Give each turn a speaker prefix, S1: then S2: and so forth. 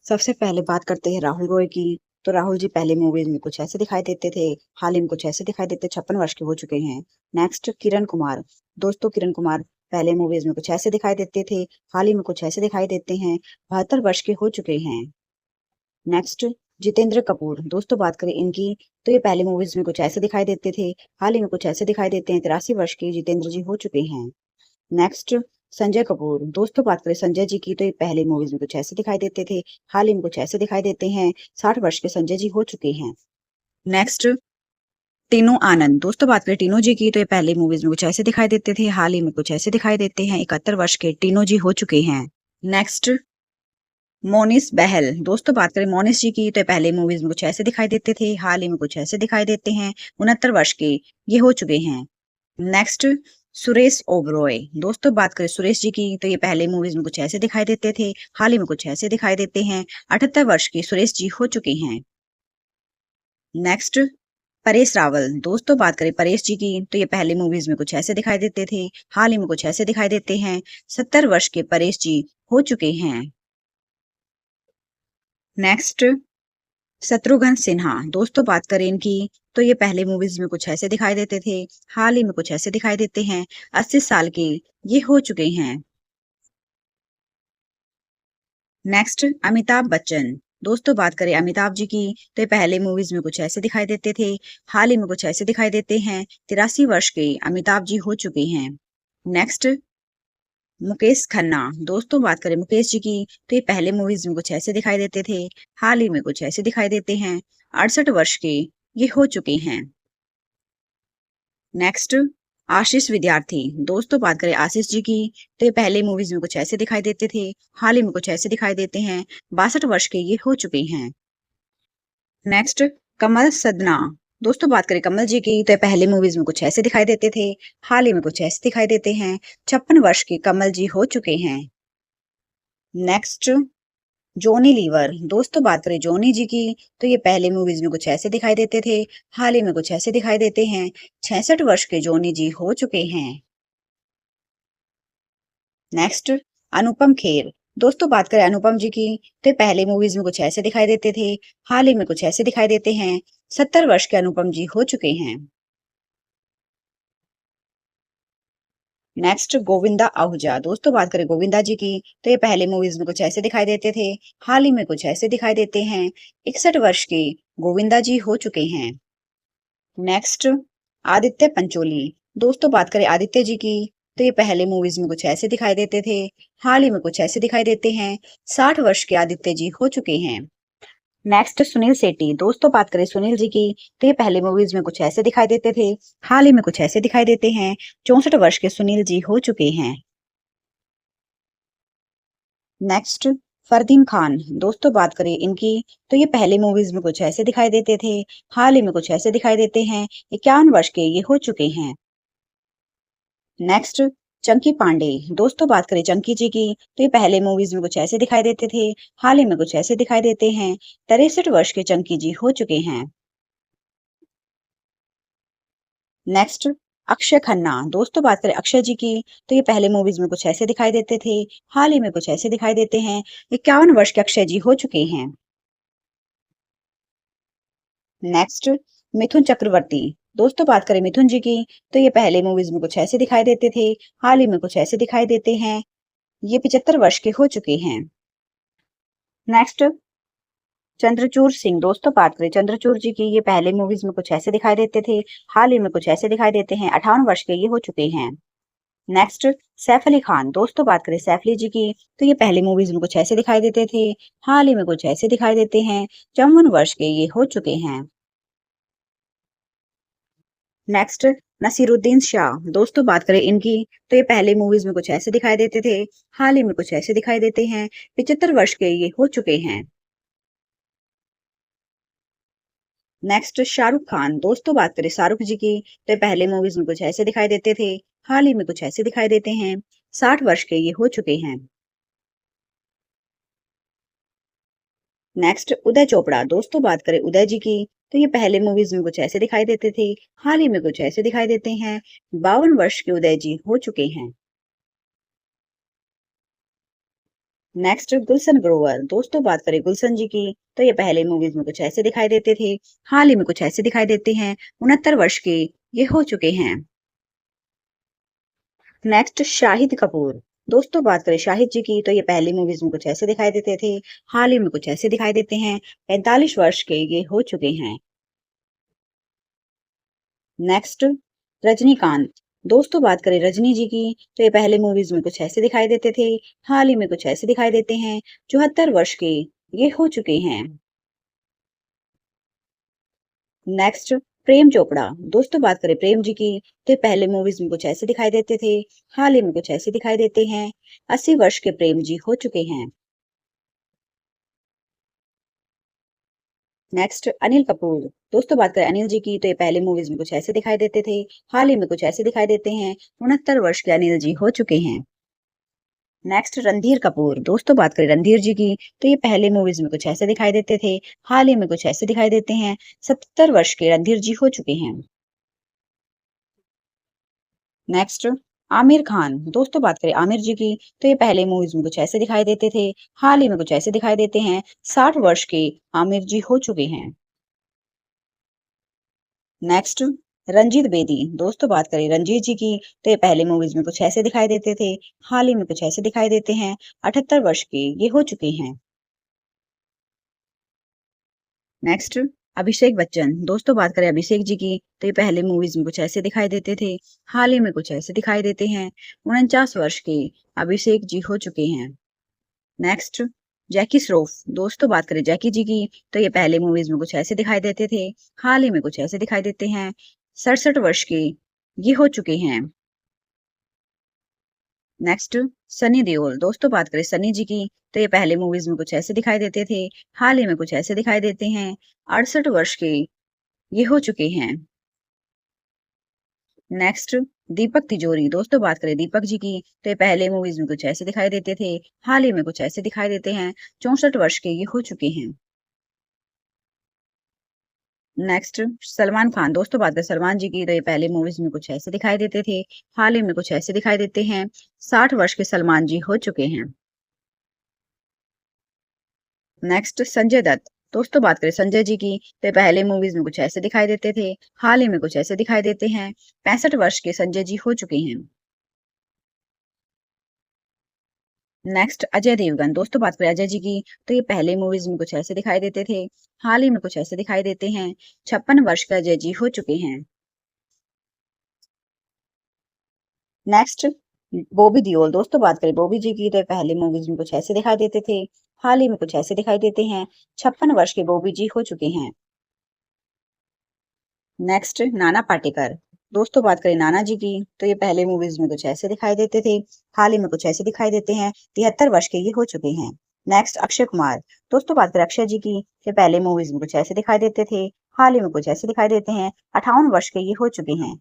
S1: सबसे पहले बात करते हैं राहुल रॉय की। तो राहुल जी पहले मूवीज में कुछ ऐसे दिखाई देते थे, हाल ही में कुछ ऐसे दिखाई देते, 56 वर्ष के हो चुके हैं। नेक्स्ट किरण कुमार। दोस्तों किरण कुमार पहले मूवीज में कुछ ऐसे दिखाई देते थे, हाल ही में कुछ ऐसे दिखाई देते हैं, 72 वर्ष के हो चुके हैं। नेक्स्ट जितेंद्र कपूर। दोस्तों बात करें इनकी, तो ये पहले मूवीज में कुछ ऐसे दिखाई देते थे, हाल ही में कुछ ऐसे दिखाई देते हैं, 83 वर्ष के जितेंद्र जी हो चुके हैं। नेक्स्ट संजय कपूर। दोस्तों बात करें संजय जी की, तो ये पहले मूवीज में कुछ ऐसे दिखाई देते थे, हाल ही में कुछ ऐसे दिखाई देते हैं, 60 वर्ष के संजय जी हो चुके हैं। नेक्स्ट टीनू आनंद। दोस्तों बात करें टीनू जी की, तो ये पहले मूवीज में कुछ ऐसे दिखाई देते थे, हाल ही में कुछ ऐसे दिखाई देते हैं, 71 वर्ष के टीनू जी हो चुके हैं। नेक्स्ट मोनिस बहल। दोस्तों बात करें मोनिस जी की, तो ये पहले मूवीज में कुछ ऐसे दिखाई देते थे, हाल ही में कुछ ऐसे दिखाई देते हैं, 69 वर्ष के ये हो चुके हैं। नेक्स्ट सुरेश ओबरॉय। दोस्तों बात करें सुरेश जी की, तो ये पहले मूवीज में कुछ ऐसे दिखाई देते थे, हाल ही में कुछ ऐसे दिखाई देते हैं, 78 वर्ष के सुरेश जी हो चुके हैं। नेक्स्ट परेश रावल। दोस्तों बात करें परेश जी की, तो ये पहले मूवीज में कुछ ऐसे दिखाई देते थे, हाल ही में कुछ ऐसे दिखाई देते हैं, 70 वर्ष के परेश जी हो चुके हैं। नेक्स्ट शत्रुघ्न सिन्हा। दोस्तों बात करें इनकी, तो ये पहले मूवीज में कुछ ऐसे दिखाई देते थे, हाल ही में कुछ ऐसे दिखाई देते हैं, 80 साल के ये हो चुके हैं। नेक्स्ट अमिताभ बच्चन। दोस्तों बात करें अमिताभ जी की, तो ये पहले मूवीज में कुछ ऐसे दिखाई देते थे, हाल ही में कुछ ऐसे दिखाई देते हैं, 83 वर्ष के अमिताभ जी हो चुके हैं। नेक्स्ट मुकेश खन्ना। दोस्तों बात करें मुकेश जी की, तो ये पहले मूवीज में कुछ ऐसे दिखाई देते थे, हाल ही में कुछ ऐसे दिखाई देते हैं, 68 वर्ष के ये हो चुके हैं। नेक्स्ट आशीष विद्यार्थी। दोस्तों बात करें आशीष जी की, तो ये पहले मूवीज में कुछ ऐसे दिखाई देते थे, हाल ही में कुछ ऐसे दिखाई देते हैं, 62 वर्ष के ये हो चुके हैं। नेक्स्ट कमल सदना। दोस्तों बात करें कमल जी की, तो ये पहले मूवीज में कुछ ऐसे दिखाई देते थे, हाल ही में कुछ ऐसे दिखाई देते हैं, 56 वर्ष के कमल जी हो चुके हैं। नेक्स्ट जॉनी लीवर। दोस्तों बात करें जॉनी जी की, तो ये पहले मूवीज में कुछ ऐसे दिखाई देते थे, हाल ही में कुछ ऐसे दिखाई देते हैं, 66 वर्ष के जॉनी जी हो चुके हैं। नेक्स्ट अनुपम खेर। दोस्तों बात करें अनुपम जी की, तो ये पहले मूवीज में कुछ ऐसे दिखाई देते थे, हाल ही में कुछ ऐसे दिखाई देते हैं, 70 वर्ष के अनुपम जी हो चुके हैं। नेक्स्ट गोविंदा आहूजा। दोस्तों बात करें गोविंदा जी की, तो ये पहले मूवीज में कुछ ऐसे दिखाई देते थे, हाल ही में कुछ ऐसे दिखाई देते हैं, 61 वर्ष के गोविंदा जी हो चुके हैं। नेक्स्ट आदित्य पंचोली। दोस्तों बात करें आदित्य जी की, तो ये पहले मूवीज में कुछ ऐसे दिखाई देते थे, हाल ही में कुछ ऐसे दिखाई देते हैं, 60 वर्ष के आदित्य जी हो चुके हैं। नेक्स्ट सुनील शेट्टी। दोस्तों बात करें सुनील जी की, तो ये पहले मूवीज में कुछ ऐसे दिखाई देते थे, हाल ही में कुछ ऐसे दिखाई देते हैं, 64 वर्ष के सुनील जी हो चुके हैं। नेक्स्ट फरदीन खान। दोस्तों बात करें इनकी, तो ये पहले मूवीज में कुछ ऐसे दिखाई देते थे, हाल ही में कुछ ऐसे दिखाई देते हैं, 51 वर्ष के ये हो चुके हैं। नेक्स्ट चंकी पांडे। दोस्तों बात करें चंकी जी की, तो ये पहले मूवीज में कुछ ऐसे दिखाई देते थे, हाल ही में कुछ ऐसे दिखाई देते हैं, 63 वर्ष के चंकी जी हो चुके हैं। नेक्स्ट अक्षय खन्ना। दोस्तों बात करें अक्षय जी की, तो ये पहले मूवीज में कुछ ऐसे दिखाई देते थे, हाल ही में कुछ ऐसे दिखाई देते हैं, 51 वर्ष के अक्षय जी हो चुके हैं। नेक्स्ट मिथुन चक्रवर्ती। दोस्तों बात करें मिथुन जी की, तो ये पहले मूवीज में कुछ ऐसे दिखाई देते थे, हाल ही में कुछ ऐसे दिखाई देते हैं, ये 75 वर्ष के हो चुके हैं। नेक्स्ट चंद्रचूड़ सिंह। दोस्तों बात करें चंद्रचूड़ जी की, ये पहले मूवीज में कुछ ऐसे दिखाई देते थे, हाल ही में कुछ ऐसे दिखाई देते हैं, 58 वर्ष के ये हो चुके हैं। नेक्स्ट सैफ अली खान। दोस्तों बात करें सैफ अली जी की, तो ये पहले मूवीज में कुछ ऐसे दिखाई देते थे, हाल ही में कुछ ऐसे दिखाई देते हैं, 54 वर्ष के ये हो चुके हैं। नेक्स्ट नसीरुद्दीन शाह। दोस्तों बात करें इनकी, तो ये पहले मूवीज में कुछ ऐसे दिखाई देते थे, हाल ही में कुछ ऐसे दिखाई देते हैं, 75 वर्ष के ये हो चुके हैं। नेक्स्ट शाहरुख खान। दोस्तों बात करें शाहरुख जी की, तो ये पहले मूवीज में कुछ ऐसे दिखाई देते थे, हाल ही में कुछ ऐसे दिखाई देते हैं, 60 वर्ष के ये हो चुके हैं। नेक्स्ट उदय चोपड़ा। दोस्तों बात करें उदय जी की, तो ये पहले मूवीज में कुछ ऐसे दिखाई देते थे, हाल ही में कुछ ऐसे दिखाई देते हैं, 52 वर्ष के उदय जी हो चुके हैं। नेक्स्ट गुलशन ग्रोवर। दोस्तों बात करें गुलशन जी की तो ये पहले मूवीज में कुछ ऐसे दिखाई देते थे, हाल ही में कुछ ऐसे दिखाई देते हैं। 69 वर्ष के ये हो चुके हैं। नेक्स्ट शाहिद कपूर। दोस्तों बात करें शाहिद जी की तो ये पहली मूवीज में कुछ ऐसे दिखाई देते थे, हाल ही में कुछ ऐसे दिखाई देते हैं। 45 वर्ष के ये हो चुके हैं। नेक्स्ट रजनीकांत। दोस्तों बात करें रजनी जी की तो ये पहले मूवीज में कुछ ऐसे दिखाई देते थे, हाल ही में कुछ ऐसे दिखाई देते हैं। 74 वर्ष के ये हो चुके हैं। नेक्स्ट प्रेम चोपड़ा। दोस्तों बात करें प्रेम जी की तो ये पहले मूवीज में कुछ ऐसे दिखाई देते थे, हाल ही में कुछ ऐसे दिखाई देते हैं। 80 वर्ष के प्रेम जी हो चुके हैं। नेक्स्ट अनिल कपूर। दोस्तों बात करें अनिल जी की तो ये पहले मूवीज में कुछ ऐसे दिखाई देते थे, हाल ही में कुछ ऐसे दिखाई देते हैं। 69 वर्ष के अनिल जी हो चुके हैं। नेक्स्ट रणधीर कपूर। दोस्तों बात करें रणधीर जी की तो ये पहले मूवीज में कुछ ऐसे दिखाई देते थे, हाल ही में कुछ ऐसे दिखाई देते हैं। 70 वर्ष के रणधीर जी हो चुके हैं। नेक्स्ट आमिर खान। दोस्तों बात करें आमिर जी की तो ये पहले मूवीज में कुछ ऐसे दिखाई देते थे, हाल ही में कुछ ऐसे दिखाई देते हैं। 60 वर्ष के आमिर जी हो चुके हैं। नेक्स्ट रंजीत बेदी। दोस्तों बात करें रंजीत जी की तो ये पहले मूवीज में कुछ ऐसे दिखाई देते थे, हाल ही में कुछ ऐसे दिखाई देते हैं। 78 वर्ष के ये हो चुके हैं। नेक्स्ट अभिषेक बच्चन। दोस्तों बात करें अभिषेक जी की तो ये पहले मूवीज में कुछ ऐसे दिखाई देते थे, हाल ही में कुछ ऐसे दिखाई देते हैं। 49 वर्ष के अभिषेक जी हो चुके हैं। नेक्स्ट जैकी श्रॉफ। दोस्तों बात करें जैकी जी की तो ये पहले मूवीज में कुछ ऐसे दिखाई देते थे, हाल ही में कुछ ऐसे दिखाई देते हैं। 67 वर्ष के ये हो चुके हैं। नेक्स्ट सनी देओल। दोस्तों बात करें सनी जी की तो ये पहले मूवीज में कुछ ऐसे दिखाई देते थे, हाल ही में कुछ ऐसे दिखाई देते हैं। 68 वर्ष के ये हो चुके हैं। नेक्स्ट दीपक तिजोरी। दोस्तों बात करें दीपक जी की तो ये पहले मूवीज में कुछ ऐसे दिखाई देते थे, हाल ही में कुछ ऐसे दिखाई देते हैं। 64 वर्ष के ये हो चुके हैं। नेक्स्ट सलमान खान। दोस्तों बात करें सलमान जी की तो ये पहले मूवीज में कुछ ऐसे दिखाई देते थे, हाल ही में कुछ ऐसे दिखाई देते हैं। 60 वर्ष के सलमान जी हो चुके हैं। नेक्स्ट संजय दत्त। दोस्तों बात करें संजय जी की तो ये पहले मूवीज में कुछ ऐसे दिखाई देते थे, हाल ही में कुछ ऐसे दिखाई देते हैं। 65 वर्ष के संजय जी हो चुके हैं। नेक्स्ट अजय देवगन। दोस्तों बात करें अजय जी की तो ये पहले मूवीज में कुछ ऐसे दिखाई देते थे, हाल ही में कुछ ऐसे दिखाई देते हैं। 56 वर्ष के अजय जी हो चुके हैं। नेक्स्ट बॉबी देओल। दोस्तों बात करें बॉबी जी की तो ये पहले मूवीज में कुछ ऐसे दिखाई देते थे, हाल ही में कुछ ऐसे दिखाई देते हैं। 56 वर्ष के बॉबी जी हो चुके हैं। नेक्स्ट नाना पाटेकर। दोस्तों बात करें नाना जी की तो ये पहले मूवीज में कुछ ऐसे दिखाई देते थे, हाल ही में कुछ ऐसे दिखाई देते हैं। 73 वर्ष के ये हो चुके हैं। नेक्स्ट अक्षय कुमार। दोस्तों बात करें अक्षय जी की तो ये पहले मूवीज में कुछ ऐसे दिखाई देते थे, हाल ही में कुछ ऐसे दिखाई देते हैं। 58 वर्ष के ये हो चुके हैं।